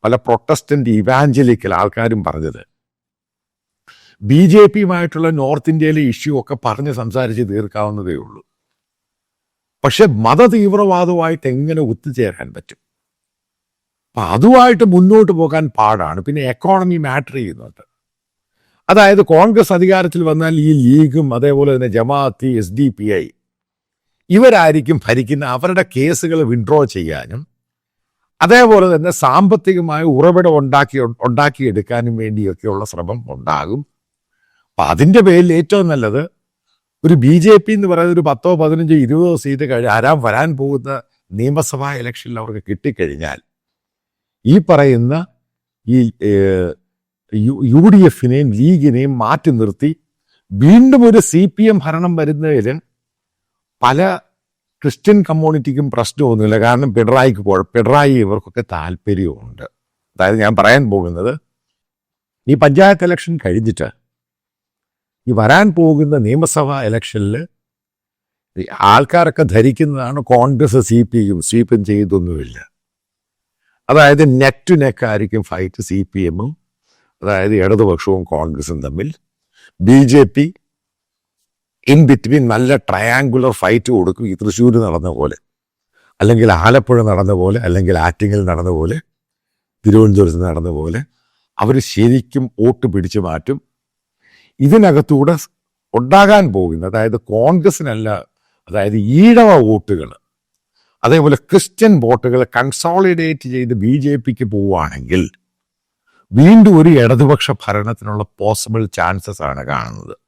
പല Protestant evangelical ആൾക്കാരും പറഞ്ഞത് BJP-യുമായിട്ടുള്ള നോർത്ത് ഇന്ത്യയിലെ ഇഷ്യൂ ഒക്കെ പറഞ്ഞ് സംസാരിച്ച് തീർക്കാവുന്നതേ ഉള്ളൂ. പക്ഷെ മതതീവ്രവാദവുമായിട്ട് എങ്ങനെ ഒത്തുചേരാൻ പറ്റും? അപ്പം അതുമായിട്ട് മുന്നോട്ട് പോകാൻ പാടാണ്. പിന്നെ എക്കോണമി മാറ്റർ ചെയ്യുന്നുണ്ട്. അതായത് കോൺഗ്രസ് അധികാരത്തിൽ വന്നാൽ ഈ ലീഗും അതേപോലെ തന്നെ ജമാഅത്ത്, SDPI ഇവരായിരിക്കും ഭരിക്കുന്ന. അവരുടെ കേസുകൾ വിഡ്രോ ചെയ്യാനും അതേപോലെ തന്നെ സാമ്പത്തികമായ ഉറവിടം ഉണ്ടാക്കിയെടുക്കാനും വേണ്ടിയൊക്കെയുള്ള ശ്രമം ഉണ്ടാകും. അപ്പം അതിൻ്റെ പേരിൽ ഏറ്റവും നല്ലത് ഒരു BJP എന്ന് പറയുന്ന ഒരു 10, 15, 20 സീറ്റ് വരാൻ പോകുന്ന നിയമസഭാ ഇലക്ഷനിൽ അവർക്ക് കിട്ടിക്കഴിഞ്ഞാൽ ഈ പറയുന്ന ഈ UDF-നെയും ലീഗിനെയും മാറ്റി നിർത്തി വീണ്ടും ഒരു CPM ഭരണം വരുന്നതിൽ പല ക്രിസ്ത്യൻ കമ്മ്യൂണിറ്റിക്കും പ്രശ്നമൊന്നുമില്ല. കാരണം പിണറായി ഇവർക്കൊക്കെ താല്പര്യമുണ്ട്. അതായത് ഞാൻ പറയാൻ പോകുന്നത്, ഈ പഞ്ചായത്ത് ഇലക്ഷൻ കഴിഞ്ഞിട്ട് ഈ വരാൻ പോകുന്ന നിയമസഭാ ഇലക്ഷനിൽ ആൾക്കാരൊക്കെ ധരിക്കുന്നതാണ് കോൺഗ്രസ് സ്വീപ്പും ചെയ്തൊന്നുമില്ല. അതായത് നെക്ക് ടു നെക്ക് ആയിരിക്കും ഫൈറ്റ് CPM-ഉം അതായത് ഇടതുപക്ഷവും കോൺഗ്രസും തമ്മിൽ. BJP ഇൻ ബിറ്റ്വീൻ നല്ല ട്രയാങ്കുലർ ഫൈറ്റ് കൊടുക്കും. ഈ തൃശ്ശൂർ നടന്ന പോലെ, അല്ലെങ്കിൽ ആലപ്പുഴ നടന്ന പോലെ, അല്ലെങ്കിൽ ആറ്റിങ്ങൽ നടന്ന പോലെ, തിരുവനന്തപുരത്ത് നടന്ന പോലെ അവർ ശരിക്കും വോട്ട് പിടിച്ചു മാറ്റും. ഇതിനകത്തൂടെ ഉണ്ടാകാൻ പോകുന്ന, അതായത് കോൺഗ്രസിനല്ല, അതായത് ഈഴവ വോട്ടുകൾ, അതേപോലെ ക്രിസ്ത്യൻ വോട്ടുകൾ കൺസോളിഡേറ്റ് ചെയ്ത് BJP-ക്ക് പോവുകയാണെങ്കിൽ വീണ്ടും ഒരു ഇടതുപക്ഷ ഭരണത്തിനുള്ള പോസിബിൾ ചാൻസസ് ആണ് കാണുന്നത്.